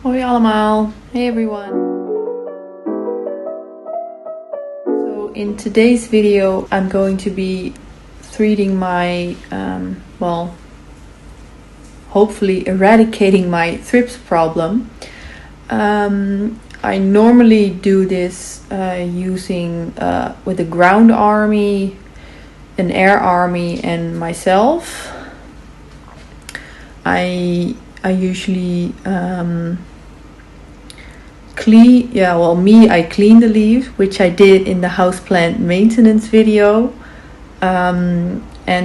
Hoi allemaal, hey everyone. So in today's video I'm going to be treating my, hopefully eradicating my thrips problem. I normally do this using with a ground army, an air army and myself. I usually I clean the leaves, which I did in the houseplant maintenance video. And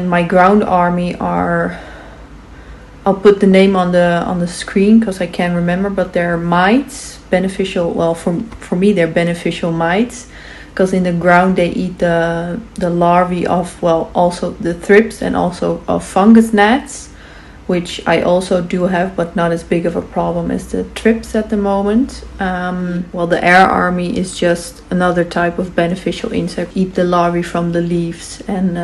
my ground army are, I'll put the name on the screen because I can't remember, but they're mites, beneficial, well for me they're beneficial mites, because in the ground they eat the larvae of, well, also the thrips and also of fungus gnats, which I also do have, but not as big of a problem as the thrips at the moment. The air army is just another type of beneficial insect. Eat the larvae from the leaves and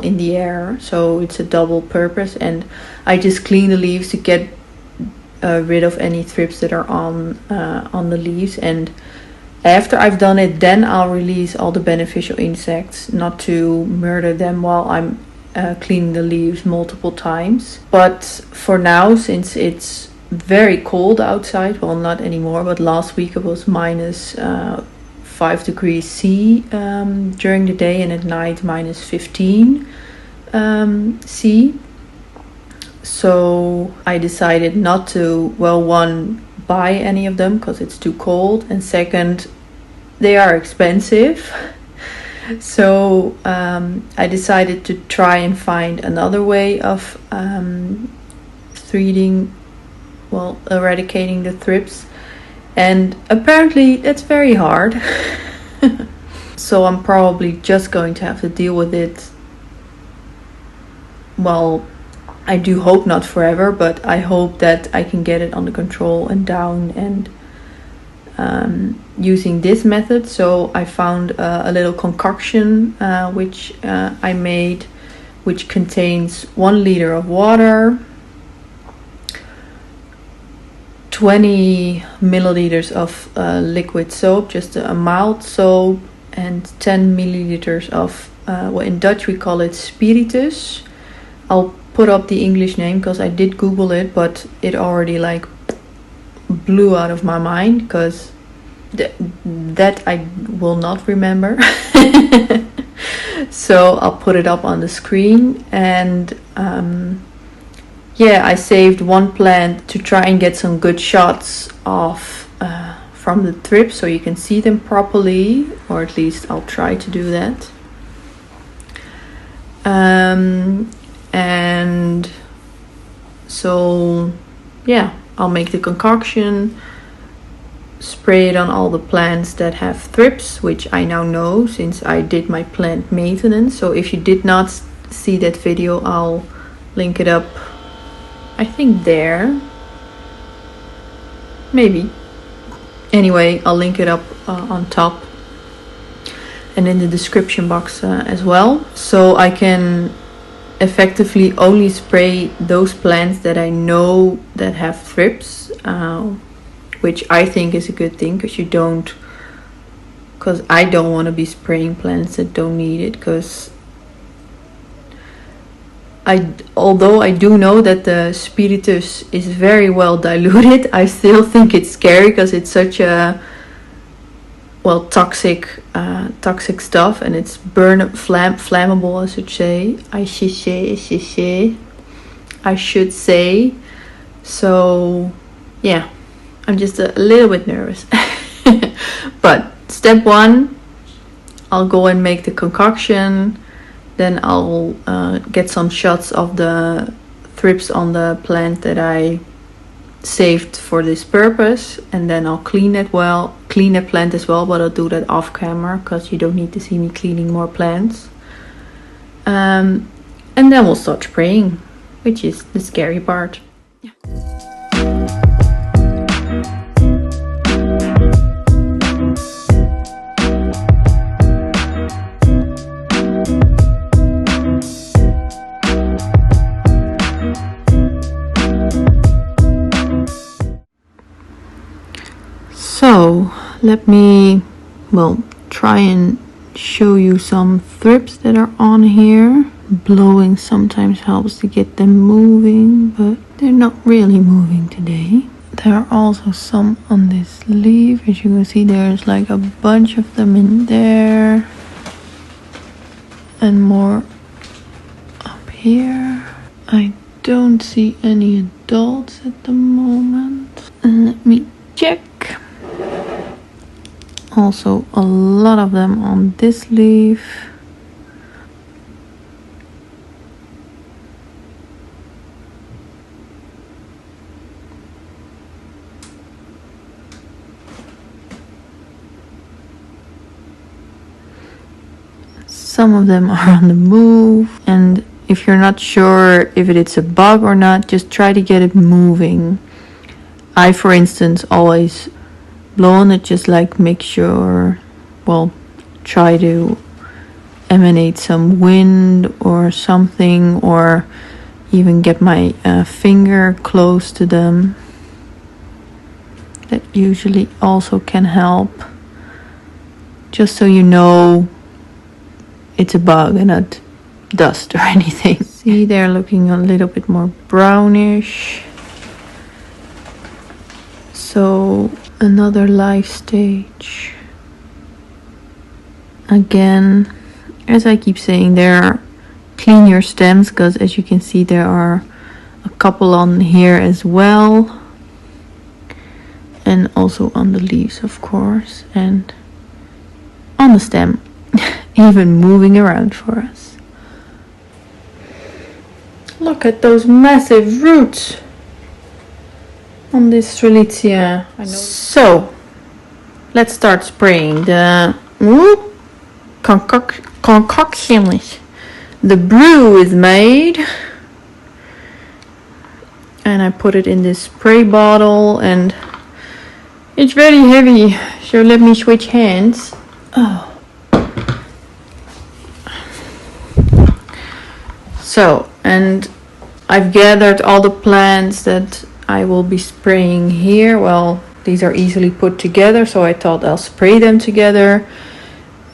in the air, so it's a double purpose. And I just clean the leaves to get rid of any thrips that are on the leaves. And after I've done it, then I'll release all the beneficial insects, not to murder them while I'm cleaning the leaves multiple times. But for now, since it's very cold outside, well, not anymore, but last week it was minus 5 degrees C during the day, and at night minus 15 C. So I decided not to, one, buy any of them because it's too cold, and second, they are expensive. So I decided to try and find another way of eradicating the thrips, and apparently that's very hard. So I'm probably just going to have to deal with it. Well, I do hope not forever, but I hope that I can get it under control and down, and using this method. So I found a little concoction which I made, which contains 1 liter of water, 20 milliliters of liquid soap, just a mild soap, and 10 milliliters of in Dutch we call it spiritus. I'll put up the English name because I did Google it, but it already blew out of my mind, because that I will not remember. So I'll put it up on the screen. And I saved 1 plant to try and get some good shots of from the thrips, so you can see them properly, or at least I'll try to do that. And so I'll make the concoction, spray it on all the plants that have thrips, which I now know since I did my plant maintenance. So if you did not see that video, I'll link it up, I think there, maybe. Anyway, I'll link it up on top and in the description box as well. So I can effectively only spray those plants that I know that have thrips, which I think is a good thing, because I don't want to be spraying plants that don't need it. Because although I do know that the spiritus is very well diluted, I still think it's scary because it's such a toxic stuff, and it's flammable, I should say. So I'm just a little bit nervous. But step 1, I'll go and make the concoction. Then I'll get some shots of the thrips on the plant that I saved for this purpose, and then I'll clean that plant as well, but I'll do that off camera because you don't need to see me cleaning more plants. And then we'll start spraying, which is the scary part. So let me, well, try and show you some thrips that are on here. Blowing sometimes helps to get them moving, but they're not really moving today. There are also some on this leaf. As you can see, there's like a bunch of them in there. And more up here. I don't see any adults at the moment. Let me check. Also a lot of them on this leaf. Some of them are on the move, and if you're not sure if it's a bug or not, just try to get it moving. I, for instance, always blow on it, just like make sure, well, try to emanate some wind or something, or even get my finger close to them. That usually also can help, just so you know it's a bug and not dust or anything. See, they're looking a little bit more brownish. So another life stage. Again, as I keep saying, clean your stems, because as you can see there are a couple on here as well. And also on the leaves, of course, and on the stem. Even moving around for us. Look at those massive roots on this Strelitzia. So, let's start spraying the concoction. The brew is made. And I put it in this spray bottle, and it's very heavy, so let me switch hands. Oh. So, and I've gathered all the plants that I will be spraying here. Well, these are easily put together, so I thought I'll spray them together.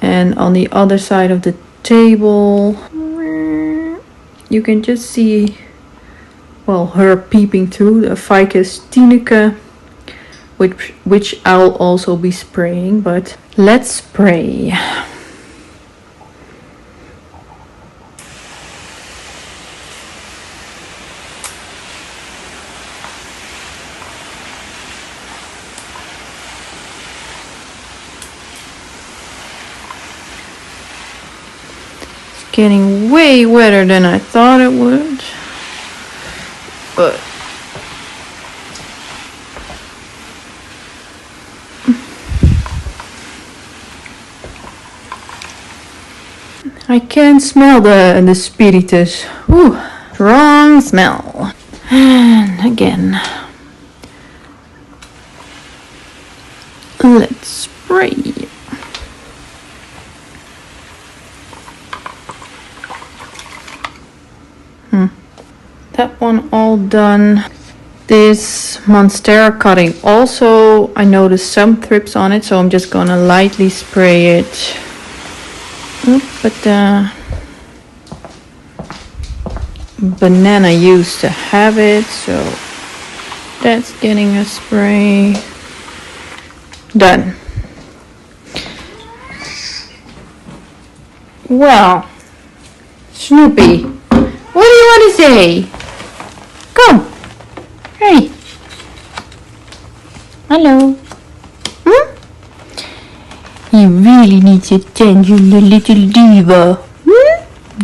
And on the other side of the table, you can just see, well, her peeping through, the Ficus tunica, which I'll also be spraying, but let's spray. Getting way wetter than I thought it would, but I can smell the spiritus. Ooh, strong smell. And again, let's spray. That one all done. This Monstera cutting also, I noticed some thrips on it, so I'm just gonna lightly spray it. But the banana used to have it, so that's getting a spray. Done. Well, Snoopy, what do you want to say? Come. Hey. Hello. He really needs attention, the little diva.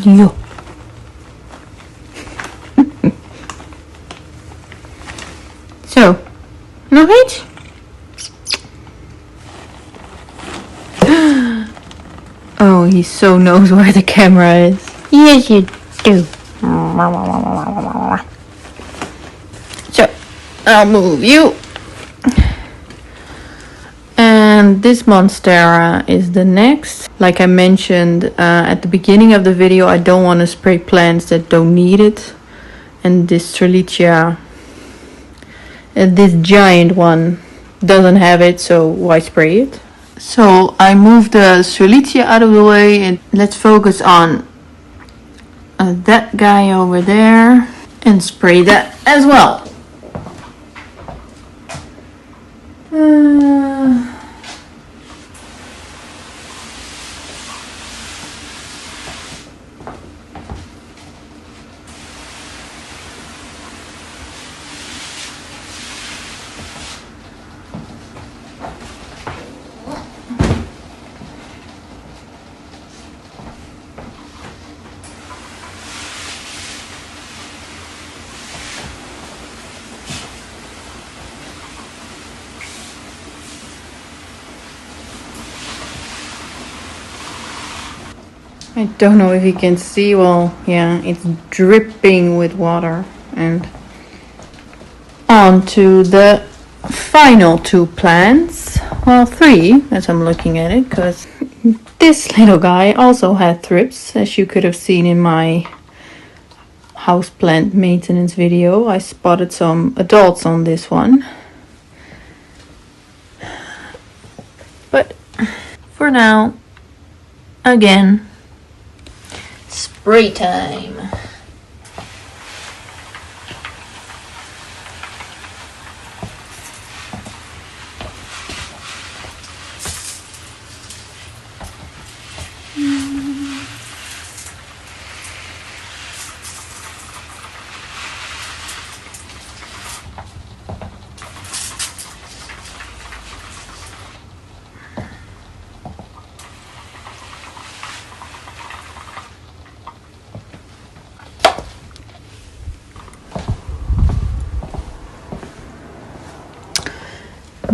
Yeah. So, nog iets? Oh, he so knows where the camera is. Yes, you do. So, I'll move you. And this Monstera is the next. Like I mentioned at the beginning of the video, I don't want to spray plants that don't need it. And this Strelitzia, this giant one, doesn't have it, so why spray it? So I moved the Strelitzia out of the way and let's focus on that guy over there and spray that as well. I don't know if you can see, well, yeah, it's dripping with water. And on to the final 2 plants. Well, 3 as I'm looking at it, because this little guy also had thrips, as you could have seen in my houseplant maintenance video. I spotted some adults on this one. But for now, again, spray time.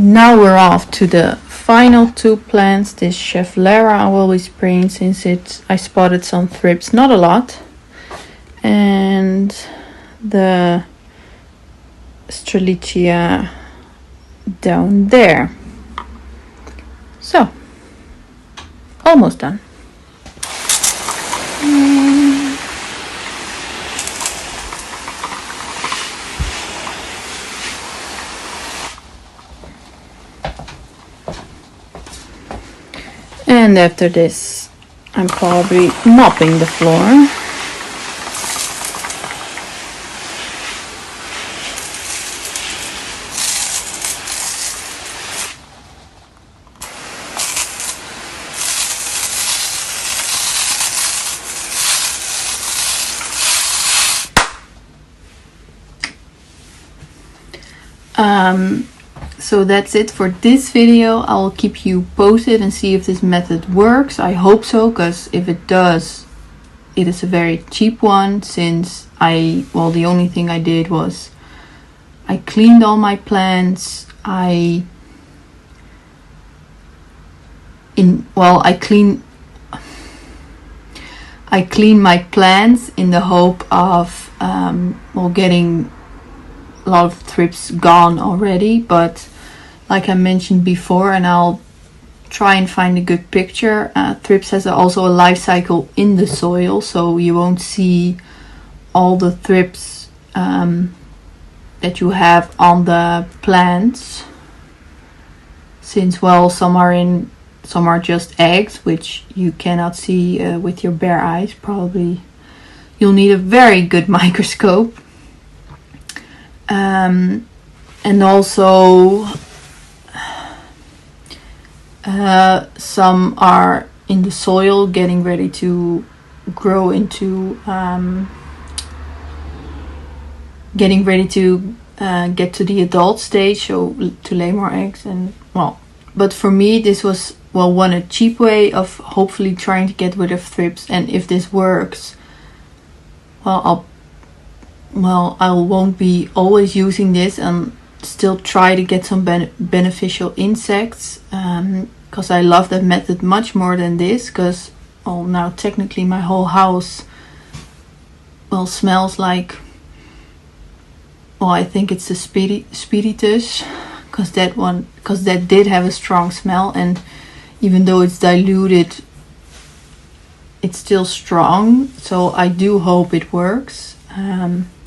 Now we're off to the final 2 plants. This Chevlera I will be spraying since I spotted some thrips, not a lot, and the Strelitzia down there. So, almost done. And after this, I'm probably mopping the floor. So that's it for this video. I will keep you posted and see if this method works. I hope so, because if it does, it is a very cheap one, since the only thing I did was I cleaned all my plants. I cleaned my plants in the hope of getting a lot of thrips gone already, but like I mentioned before, and I'll try and find a good picture, thrips has also a life cycle in the soil, so you won't see all the thrips that you have on the plants, since some are just eggs, which you cannot see with your bare eyes. Probably you'll need a very good microscope. And also some are in the soil getting ready to grow into get to the adult stage, so to lay more eggs. And but for me this was a cheap way of hopefully trying to get rid of thrips. And if this works, I won't be always using this and still try to get some beneficial insects, because I love that method much more than this, because now technically my whole house smells like, I think it's the spiritus, because that did have a strong smell, and even though it's diluted, it's still strong. So I do hope it works,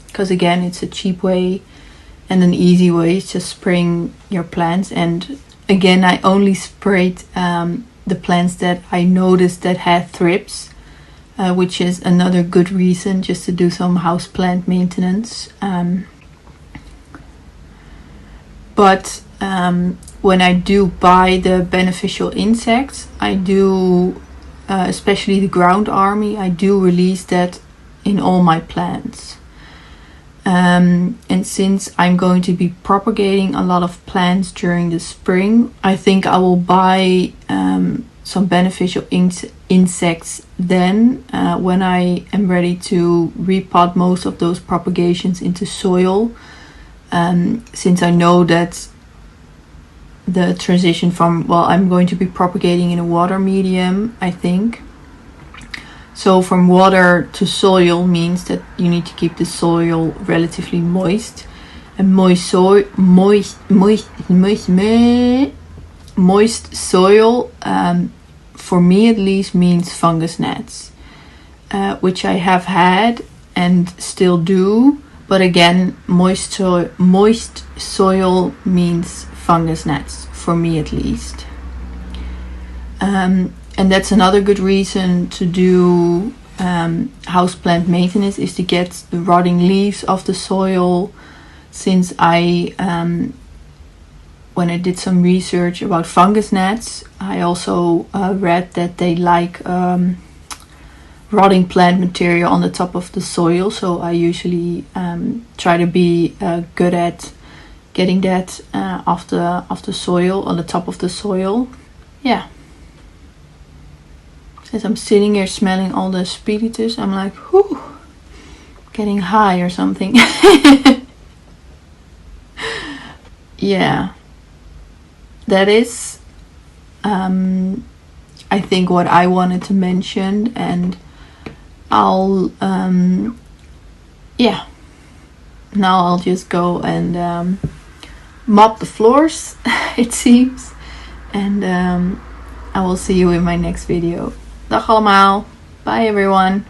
because again, it's a cheap way And an easy way is just spraying your plants. And again, I only sprayed the plants that I noticed that had thrips, which is another good reason just to do some houseplant maintenance. But when I do buy the beneficial insects, I do, especially the ground army, I do release that in all my plants. And since I'm going to be propagating a lot of plants during the spring, I think I will buy some beneficial insects then, when I am ready to repot most of those propagations into soil. Since I know that the transition from, well, I'm going to be propagating in a water medium, I think. So from water to soil means that you need to keep the soil relatively moist. And moist soil, for me at least, means fungus gnats, which I have had and still do. But again, moist soil means fungus gnats, for me at least. And that's another good reason to do houseplant maintenance, is to get the rotting leaves off the soil. Since I, when I did some research about fungus gnats, I also read that they like rotting plant material on the top of the soil. So I usually try to be good at getting that off the soil, on the top of the soil. Yeah. As I'm sitting here smelling all the spiritus, I'm like, whew, getting high or something. Yeah. That is, I think, what I wanted to mention. And I'll, yeah. Now I'll just go and mop the floors, it seems. And I will see you in my next video. Dag allemaal. Bye everyone.